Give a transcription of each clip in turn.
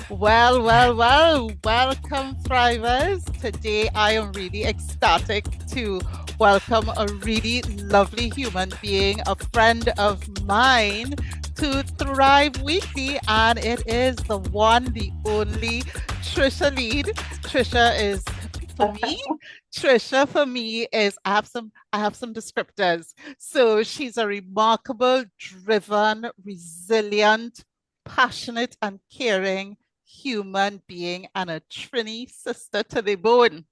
Welcome, Thrivers. Today I am really ecstatic to welcome a really lovely human being, a friend of mine, to Thrive Weekly, and it is the one, the only Tricia Leid. Tricia is for me. Tricia for me is I have some descriptors. So she's a remarkable, driven, resilient, passionate, and caring human being and a Trini sister to the bone.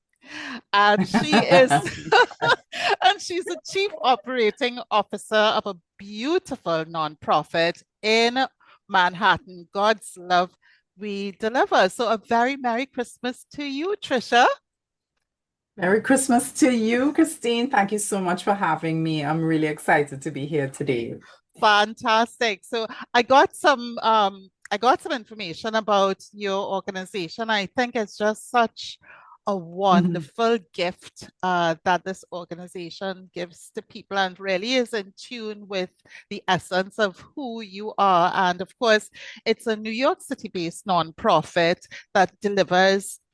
And she is and she's the chief operating officer of a beautiful nonprofit in Manhattan. God's love we deliver. So a very Merry Christmas to you, Tricia. Merry Christmas to you, Christine. Thank you so much for having me. I'm really excited to be here today. Fantastic. So I got some information about your organization. I think it's just such a Mhm. wonderful gift that this organization gives to people and really is in tune with the essence of who you are. And of course, it's a New York City-based nonprofit that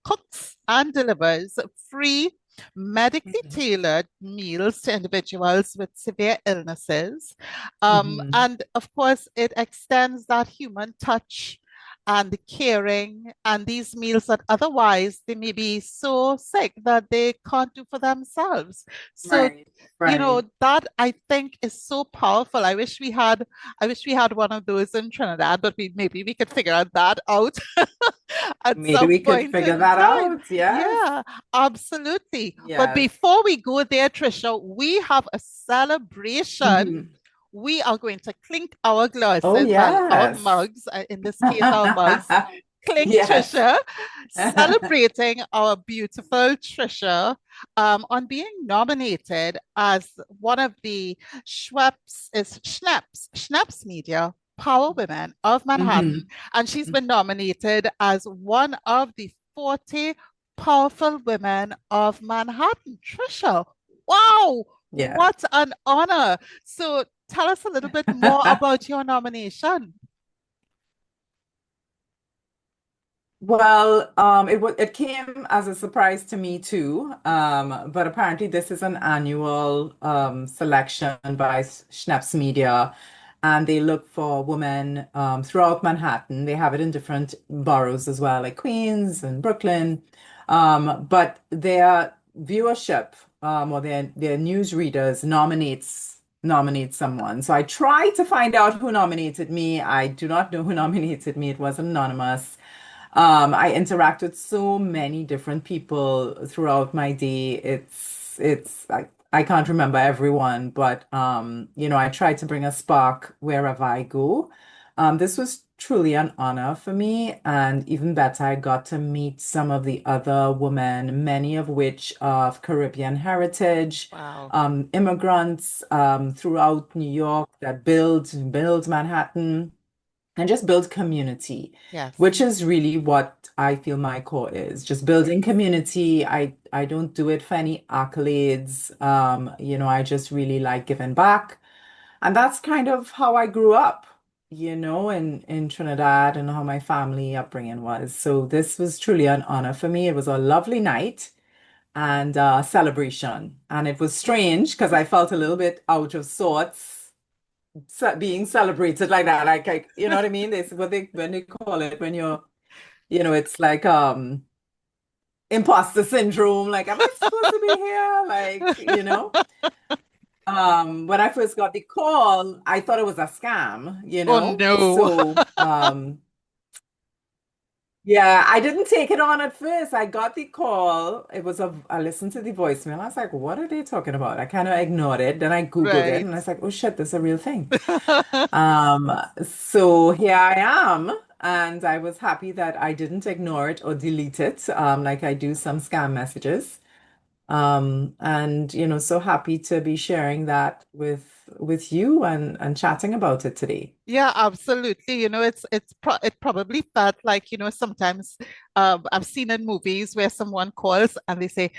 cooks and delivers free medically Mhm. tailored meals to individuals with severe illnesses. Mhm. And of course, it extends that human touch and the caring and these meals that otherwise they may be so sick that they can't do for themselves. So, Right, right. that I think is so powerful. I wish we had one of those in Trinidad, but maybe we could figure that out at Maybe some we could point figure in that time. out. Yes, Yeah, absolutely. But yes. before we go there, Trisha, we have a celebration. Mhm. We are going to clink our Oh, glasses, well, our yes. mugs, in this case, our mugs. Clink, Yes. Trisha, celebrating our beautiful Trisha on being nominated as one of the Schneps Media Power Women of Manhattan. Mhm. And she's been nominated as one of the 40 powerful women of Manhattan. Trisha, wow, Yeah. what an honor. So tell us a little bit more about your nomination. Well, it came as a surprise to me too. But apparently this is an annual selection by Schneps Media, and they look for women throughout Manhattan. They have it in different boroughs as well, like Queens and Brooklyn. But their viewership or their news readers nominates someone. So I tried to find out who nominated me. I do not know who nominated me. It was anonymous. I interact with so many different people throughout my day. It's I can't remember everyone, but I try to bring a spark wherever I go. This was truly an honor for me, and even better, I got to meet some of the other women, many of which are of Caribbean heritage, Wow. immigrants throughout New York that build Manhattan and just build community, Yes. which is really what I feel my core is, just building community. I don't do it for any accolades. I just really like giving back. And that's kind of how I grew up, in Trinidad and how my family upbringing was. So this was truly an honor for me. It was a lovely night and celebration. And it was strange because I felt a little bit out of sorts being celebrated like that. Like, you know what I mean? This is what they when they call it when it's like imposter syndrome. Like, am I supposed to be here? When I first got the call, I thought it was a scam, Oh no. So yeah, I didn't take it on at first. I got the call. I listened to the voicemail. I was like, what are they talking about? I kind of ignored it. Then I Googled it Right. and I was like, oh shit, this is a real thing. Um, so here I am, and I was happy that I didn't ignore it or delete it, like I do some scam messages. And so happy to be sharing that with you and chatting about it today. Yeah, absolutely. It probably felt like, sometimes I've seen in movies where someone calls and they say,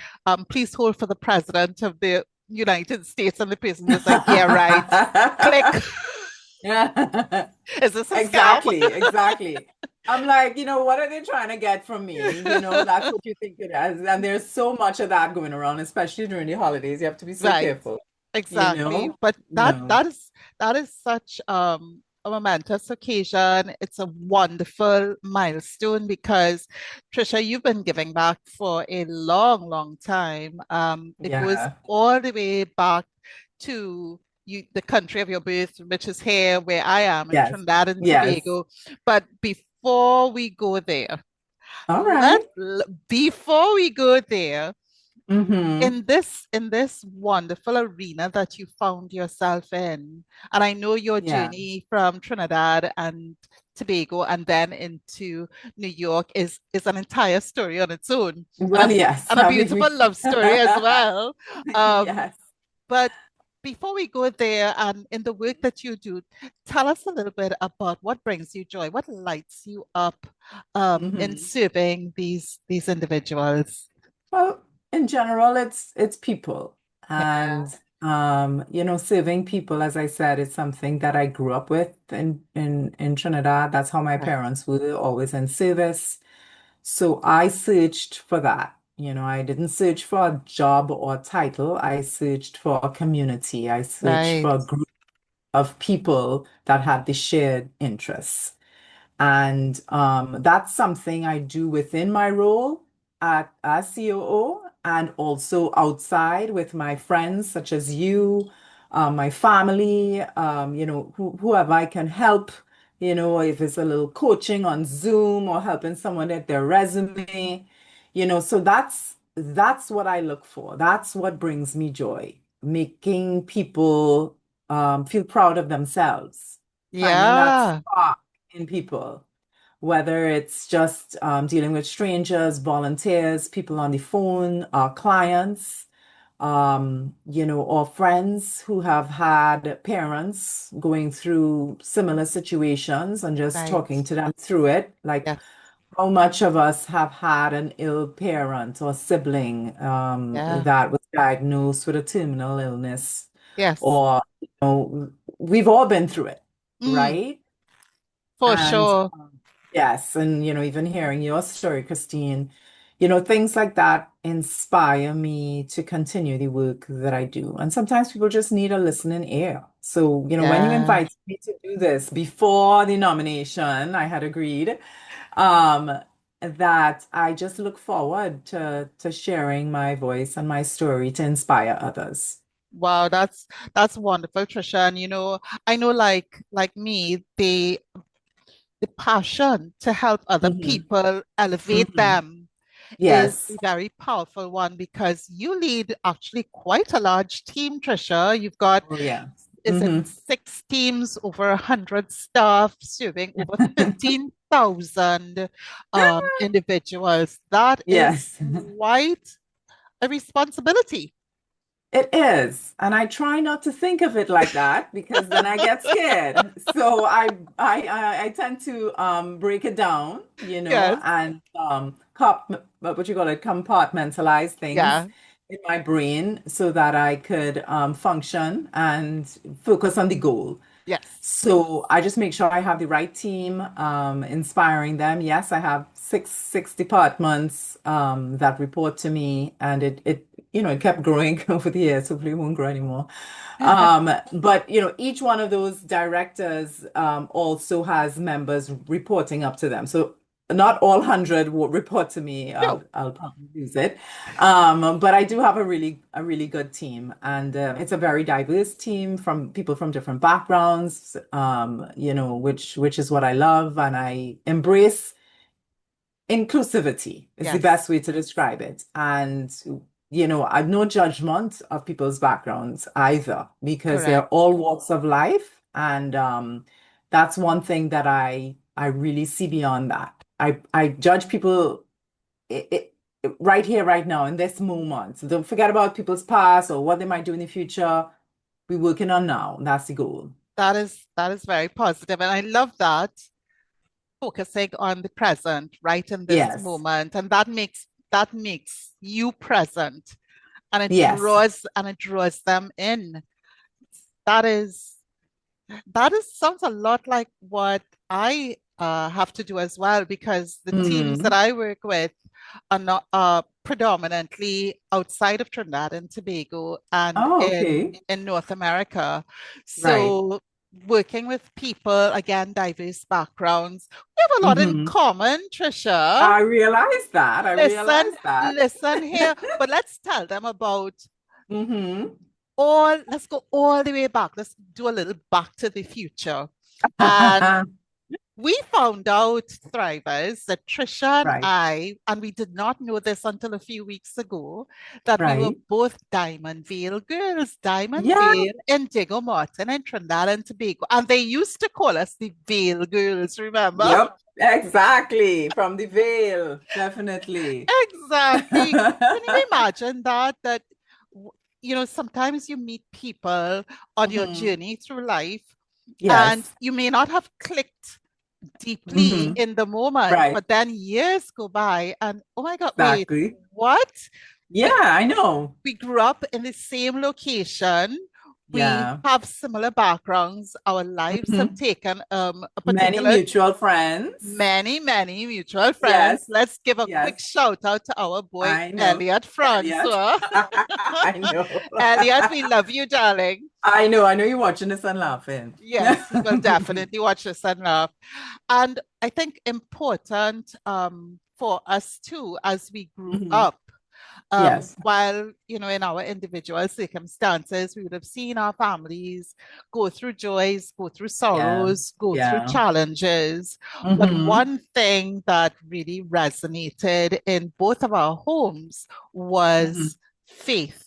please hold for the president of the United States, and the person just like, yeah, right. Click. Yeah, Is this a scam? exactly, exactly. I'm like, what are they trying to get from me? That's what you think it is. And there's so much of that going around, especially during the holidays. You have to be so Right. careful, you Exactly. know? But that No. that is such a momentous occasion. It's a wonderful milestone because Tricia, you've been giving back for a long, long time. It goes Yeah. all the way back to the country of your birth, which is here where I am in Yes. Trinidad and Yes. Tobago. But before we go there, All let right. before we go there, Mm-hmm. in this wonderful arena that you found yourself in, and I know your Yeah. journey from Trinidad and Tobago and then into New York is an entire story on its own, and Well, yes. a I mean, beautiful love story as well. Um, yes. but before we go there, and in the work that you do, tell us a little bit about what brings you joy, what lights you up in Mm-hmm. serving these individuals. Well, in general, it's people. Yeah, And serving people, as I said, is something that I grew up with in Trinidad. That's how my right, parents were, always in service. So I searched for that. I didn't search for a job or title. I searched for a community. I searched right, for a group of people that had the shared interests. And that's something I do within my role as COO and also outside with my friends, such as you, my family, whoever I can help, if it's a little coaching on Zoom or helping someone with their resume, so that's what I look for. That's what brings me joy, making people feel proud of themselves, finding that yeah. spark in people, whether it's just dealing with strangers, volunteers, people on the phone, our clients, or friends who have had parents going through similar situations and just Right. talking to them through it. Like, Yes. how much of us have had an ill parent or sibling Yeah. that was diagnosed with a terminal illness, Yes. or, we've all been through it, Mm, right? for And sure. yes, and even hearing your story, Christine, things like that inspire me to continue the work that I do. And sometimes people just need a listening ear. So, when you Yeah. invited me to do this before the nomination, I had agreed um, that I just look forward to sharing my voice and my story to inspire others. Wow, that's wonderful, Trisha. And I know like me, the passion to help other Hmm. people elevate Hmm. them is a Yes. very powerful one because you lead actually quite a large team, Trisha. You've got Oh, yeah. is it Hmm. 6 teams, over 100 staff, serving over 13,000 individuals. That is Yes. quite a responsibility. It is, and I try not to think of it like that because then I get scared. So I tend to break it down, Yes, and what you call it, compartmentalize things yeah, in my brain so that I could function and focus on the goal. yes, So I just make sure I have the right team, inspiring them. Yes, I have six departments that report to me, and it kept growing over the years. Hopefully, it won't grow anymore. But each one of those directors also has members reporting up to them. So not all 100 will report to me. no, I'll probably use it. But I do have a really good team, and it's a very diverse team from people from different backgrounds. Which is what I love, and I embrace inclusivity is the yes, best way to describe it. And I've no judgment of people's backgrounds either, because they're correct. all walks of life, and that's one thing that I really see beyond that. I judge people right here, right now, in this moment. So don't forget about people's past or what they might do in the future. We're working on now. That's the goal. That is very positive, and I love that focusing on the present, right in this Yes. moment, and that makes you present, and it Yes. draws and it draws them in. That is sounds a lot like what I have to do as well because the teams that Mm. I work with are not predominantly outside of Trinidad and Tobago and Oh, in okay. North America. Right. So working with people, again, diverse backgrounds, we have a lot in Hmm. common, Tricia. I realize that. I Listen, realize that. listen here, but let's tell them about Hmm. let's go all the way back. Let's do a little back to the future. And we found out, Thrivers, that Trisha and Right. I, and we did not know this until a few weeks ago, that we were Right. both Diamond Vale girls, Diamond Yeah. Vale in Diego Martin and Trinidad and Tobago. And they used to call us the Vale girls, remember? Yep. Exactly. From the veil. Definitely. Exactly. Can you imagine that? Sometimes you meet people on your Hmm. journey through life and Yes. you may not have clicked deeply Hmm. in the moment, Right. but then years go by and oh my God, wait, Exactly. what? Yeah, But I know. we grew up in the same location. We Yeah. have similar backgrounds. Our lives have Hmm. taken a Many particular mutual friends. many, many mutual friends. Yes. Let's give a Yes. quick shout out to our boy, I know. Elliot Elliot. Francois. I know. Elliot, we love you, darling. I know. I know you're watching this and laughing. Yes, he will definitely watch us and laugh. And I think important for us too, as we grew Mhm. up, Yes. while, in our individual circumstances, we would have seen our families go through joys, go through Yeah. sorrows, go through Yeah. challenges. But Hmm. one thing that really resonated in both of our homes Hmm. was faith.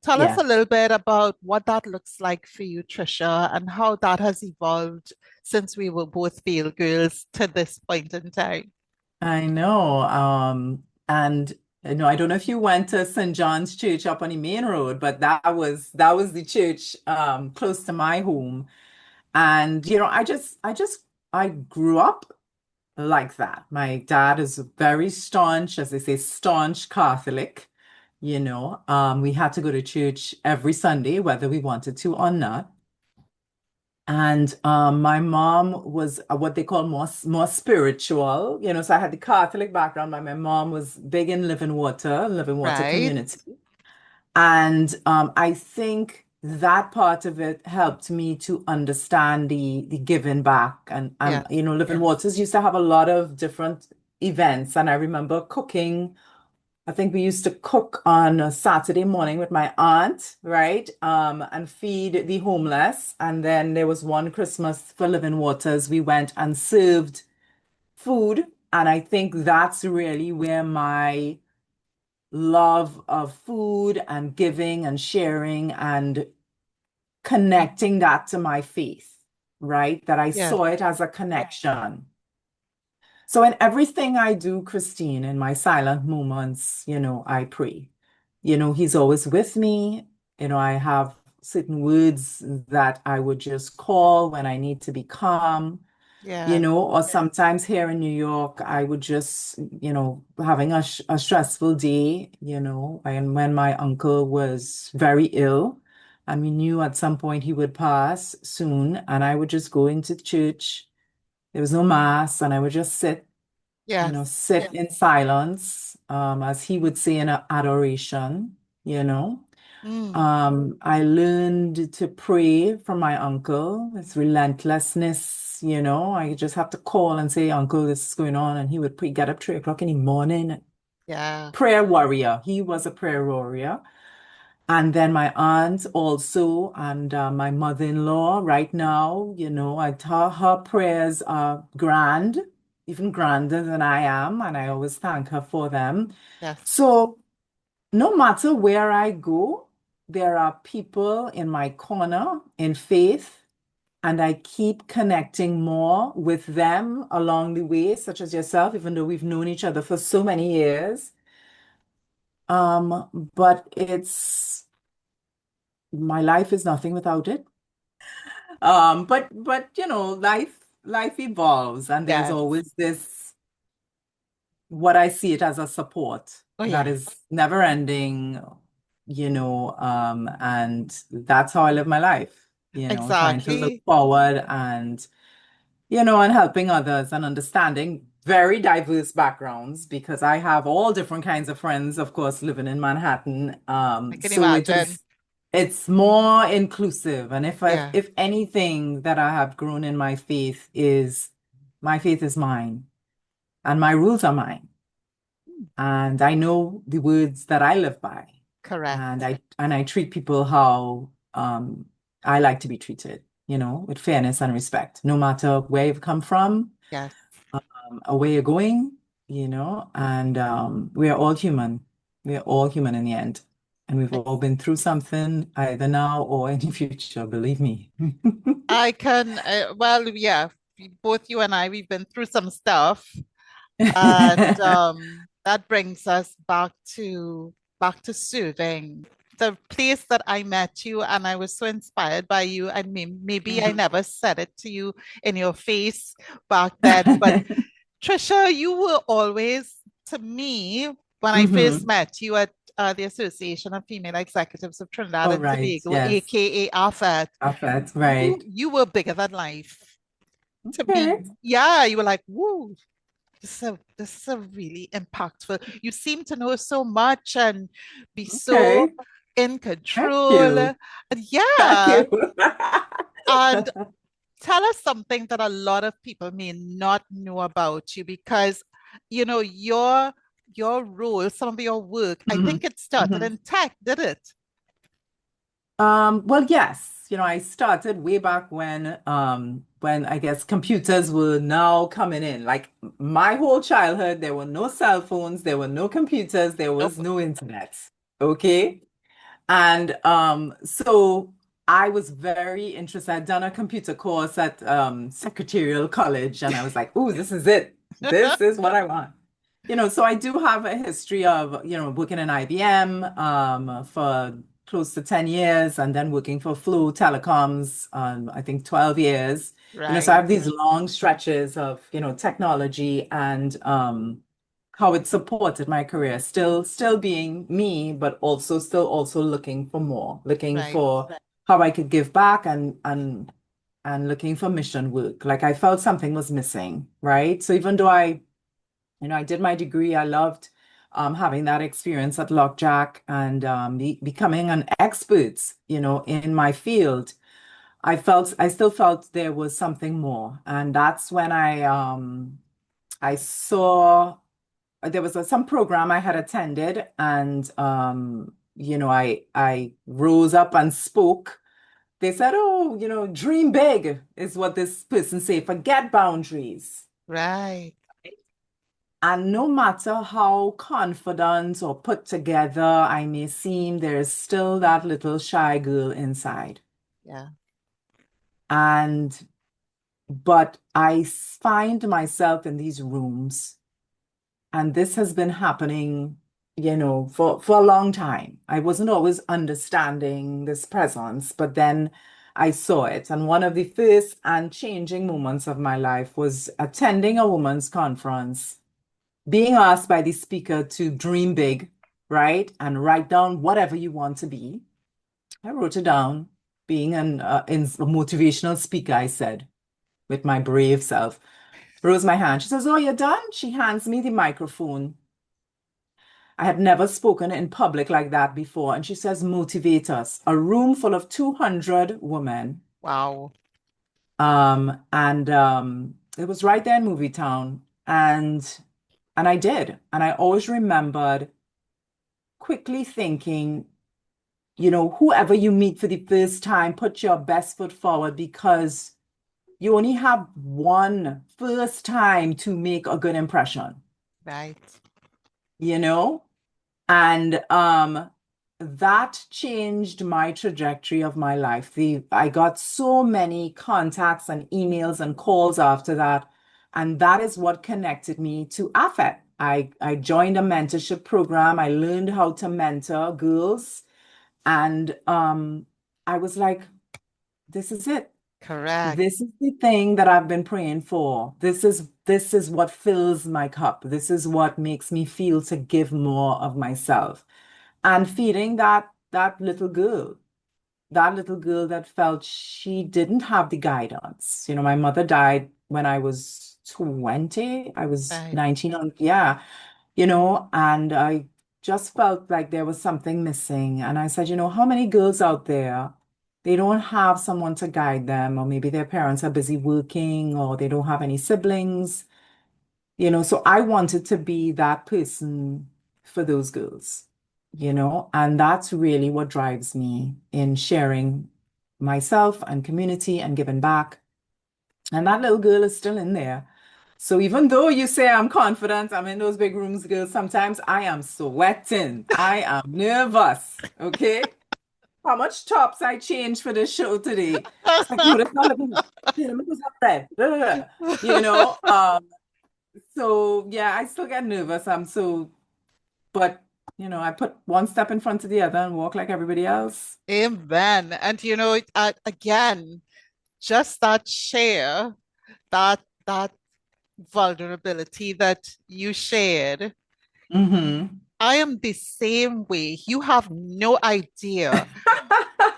Tell us Yeah. a little bit about what that looks like for you, Tricia, and how that has evolved since we were both Beale girls to this point in time. I know. And I don't know if you went to St. John's Church up on the main road, but that was the church close to my home. And I grew up like that. My dad is a very staunch, as they say, staunch Catholic. We had to go to church every Sunday, whether we wanted to or not. And my mom was what they call more spiritual, so I had the Catholic background. My mom was big in Living Water Right? community. And I think that part of it helped me to understand the giving back. And Yes. Living Waters used to have a lot of different events. And I remember cooking. I think we used to cook on a Saturday morning with my aunt, right? And feed the homeless. And then there was one Christmas for Living Waters. We went and served food. And I think that's really where my love of food and giving and sharing and connecting that to my faith, right? That I Yes. saw it as a connection. So in everything I do, Christine, in my silent moments, I pray. He's always with me. I have certain words that I would just call when I need to be calm. Yes. Or sometimes here in New York, I would just, having a stressful day, and when my uncle was very ill, and we knew at some point he would pass soon, and I would just go into church. There was no mass, and I would just Yes. sit in silence, as he would say in adoration, you know. Mm, I learned to pray from my uncle. His relentlessness, I just have to call and say, Uncle, this is going on. And he would pray, get up 3 o'clock in the morning. yeah. Prayer warrior. He was a prayer warrior. And then my aunt also, and my mother-in-law right now, I tell her prayers are grand, even grander than I am. And I always thank her for them. Yes. So no matter where I go, there are people in my corner in faith, and I keep connecting more with them along the way, such as yourself, even though we've known each other for so many years. But it's my life is nothing without it. But life evolves, and there's Yes. always this what I see it as a support Oh, that yes. is never ending, and that's how I live my life, trying to look Exactly. forward and and helping others and understanding very diverse backgrounds because I have all different kinds of friends, of course, living in Manhattan. I can So imagine. it's more inclusive. And Yeah. if anything that I have grown in my faith is mine and my rules are mine. Hmm. And I know the words that I live by. And Correct. I treat people how I like to be treated, with fairness and respect, no matter where you've come from, Yes. or where you're going, and we are all human. We are all human in the end. And we've I, all been through something either now or in the future, believe me. I can, well, yeah, both you and I, we've been through some stuff. And that brings us back to serving. The place that I met you, and I was so inspired by you. And maybe I Mhm. never said it to you in your face back then, but Tricia, you were always, to me, when I first Hmm. met you at the Association of Female Executives of Trinidad Oh, and right. Tobago, Yes. aka AFET, Perfect. you Right. you were bigger than life. To me, Okay. yeah, you were like, woo, this is a really impactful. You seem to know so much and be so Okay. in Thank control. you. And Thank yeah, you. and tell us something that a lot of people may not know about you because your role, some of your work, I Mhm. think it started Mhm. in tech, did it? Well, yes. I started way back when I guess computers were now coming in. Like my whole childhood, there were no cell phones, there were no computers, there was Nope. no internet. Okay. And so I was very interested. I'd done a computer course at Secretarial College, and I was like, "Ooh, this is it. This is what I want." So I do have a history of, working in IBM for close to 10 years and then working for Flu Telecoms, I think 12 years. So I Right, have these long stretches of, technology and how it supported my career, still being me, but still also looking for more, looking right, for how I could give back and looking for mission work. Like I felt something was missing, right? So even though I did my degree, I loved having that experience at Lockjack and becoming an expert, in my field. I still felt there was something more. And that's when I saw there was some program I had attended and I rose up and spoke. They said, "Oh, dream big," is what this person said. Forget boundaries. right. And no matter how confident or put together I may seem, there is still that little shy girl inside. Yeah. And but find myself in these rooms. And this has been happening, for a long time. I wasn't always understanding this presence, but then I saw it. And one of the first and changing moments of my life was attending a women's conference, being asked by the speaker to dream big, right? And write down whatever you want to be. I wrote it down. Being a motivational speaker, I said, with my brave self, rose my hand. She says, "Oh, you're done?" She hands me the microphone. I had never spoken in public like that before. And she says, "Motivate us." A room full of 200 women. Wow. And it was right there in Movie Town. And I did. And I always remembered quickly thinking, whoever you meet for the first time, put your best foot forward because you only have one first time to make a good impression, Right. you know? And that changed my trajectory of my life. I got so many contacts and emails and calls after that. And that is what connected me to AFET. I joined a mentorship program. I learned how to mentor girls. And I was like, this is it. Correct. This is the thing that I've been praying for. This is what fills my cup. This is what makes me feel to give more of myself. And feeding that little girl that felt she didn't have the guidance. My mother died when I was 20. I was Right. 19 yeah, and I just felt like there was something missing. And I said, how many girls out there, they don't have someone to guide them, or maybe their parents are busy working, or they don't have any siblings, so I wanted to be that person for those girls, and that's really what drives me in sharing myself and community and giving back. And that little girl is still in there. So even though you say I'm confident, I'm in those big rooms, girls, sometimes I am sweating. I am nervous. Okay. How much tops I changed for this show today? It's like, no, that's not looking, look what's up red. Blah, blah, blah. You know, so yeah, I still get nervous. But I put one step in front of the other and walk like everybody else. Amen. And again, just that share, that vulnerability that you shared, Mm-hmm. I am the same way. You have no idea.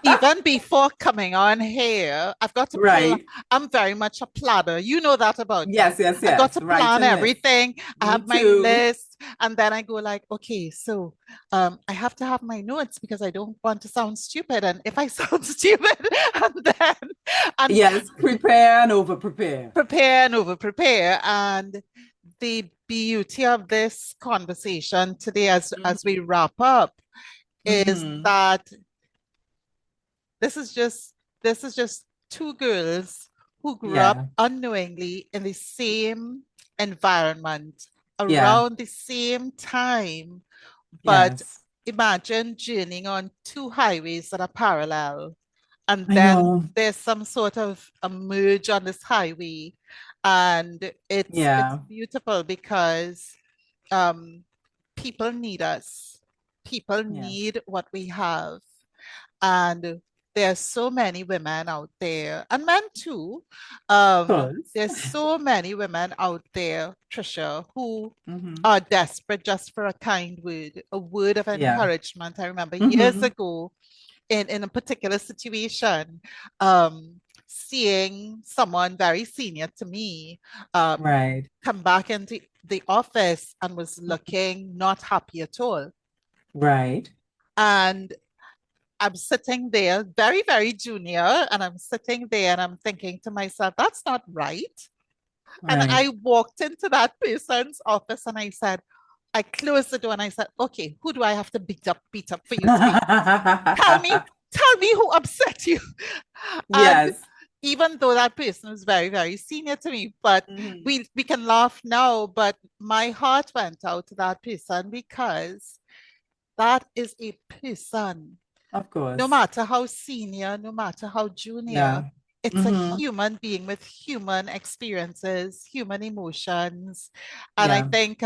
Even before coming on here, I've got to plan. Right. I'm very much a planner. You know that about me. Yes, yes, I've got yes. to Right plan and list. everything. I Me have my too. list, and then I go like, okay, so I have to have my notes because I don't want to sound stupid. And if I sound stupid, and Yes, prepare and over prepare. prepare and over prepare. And the beauty of this conversation today, as we wrap up, is Mm-hmm. that this is just this is just two girls who grew up Yeah. unknowingly in the same environment Yeah. around the same time, but Yes. imagine journeying on two highways that are parallel, and I then know. there's some sort of a merge on this highway, and it's Yeah. beautiful because um, people need us. People Yeah. need what we have. And there's so many women out there, and men too. Cause. There's so many women out there, Tricia, who Mm-hmm. are desperate just for a kind word, a word of Yeah. encouragement. I remember years Mm-hmm. ago in a particular situation, seeing someone very senior to me Right. come back into the office and was looking not happy at all. Right. And I'm sitting there, very, very junior, and I'm sitting there and I'm thinking to myself, that's not right. And Right. I walked into that person's office and I said, I closed the door and I said, okay, who do I have to beat up for you to be? Tell me, tell me who upset you. And Yes. even though that person was very, very senior to me, but Mm-hmm. we can laugh now, but my heart went out to that person because that is a person, Of no course. matter how senior, no matter how junior, Yeah. it's a Mm-hmm. human being with human experiences, human emotions. And I Yeah. think,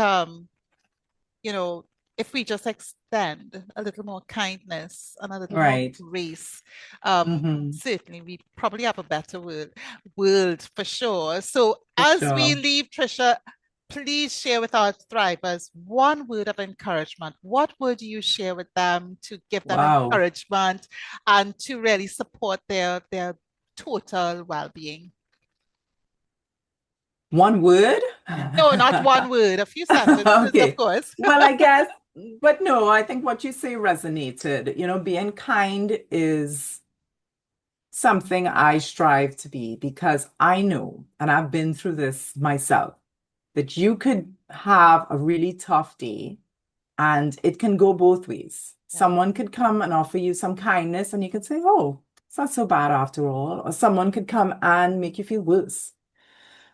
you know, if we just extend a little more kindness and a little more Right. grace, Mm-hmm. certainly we probably have a better world for sure. So For as we sure. leave, Tricia, please share with our thrivers one word of encouragement. What would you share with them to give them Wow. encouragement and to really support their total well-being? One word? No, not one word, a few sentences, of Okay. course. Well, I guess, but no, I think what you say resonated. Being kind is something I strive to be because I know, and I've been through this myself, that you could have a really tough day and it can go both ways. Yeah. Someone could come and offer you some kindness and you could say, oh, it's not so bad after all. Or someone could come and make you feel worse.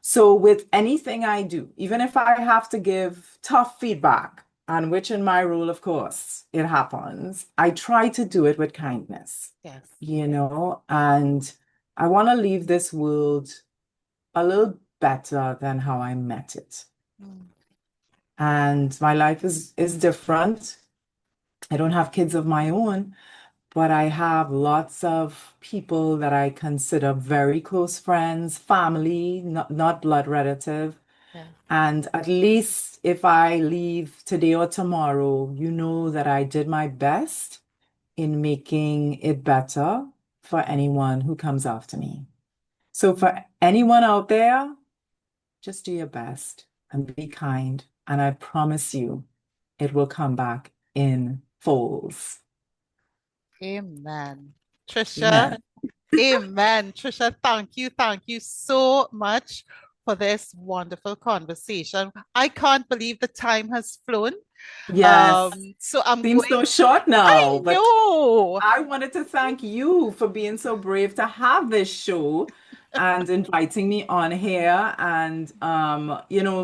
So with anything I do, even if I have to give tough feedback, and which in my role, of course, it happens, I try to do it with kindness, Yes. and I want to leave this world a little better than how I met it. Mm. And my life is different. I don't have kids of my own, but I have lots of people that I consider very close friends, family, not blood relative. Yeah. And at least if I leave today or tomorrow, you know that I did my best in making it better for anyone who comes after me. So for anyone out there, just do your best and be kind. And I promise you, it will come back in folds. Amen. Tricia, Amen. amen. Tricia, thank you so much for this wonderful conversation. I can't believe the time has flown. Yes, So I'm seems going, so short now, I but know. I wanted to thank you for being so brave to have this show and inviting me on here. And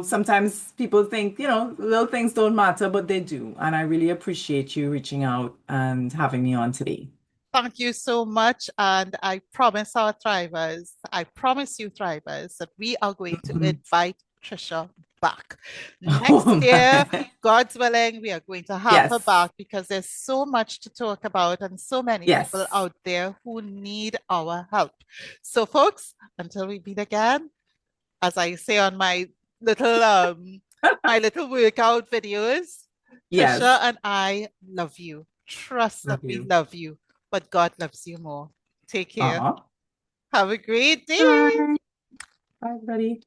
sometimes people think, little things don't matter, but they do. And I really appreciate you reaching out and having me on today. Thank you so much. And I promise our thrivers, I promise you thrivers that we are going to Mhm. invite Tricia back. Next Oh year, my. God's willing, we are going to have her Yes. back because there's so much to talk about and so many people Yes. out there who need our help. So folks, until we meet again, as I say on my little workout videos, Tricia Yes. and I love you. Trust that Love we you. love you, but God loves you more. Take care. Aw. Have a great day. Bye. Bye, everybody.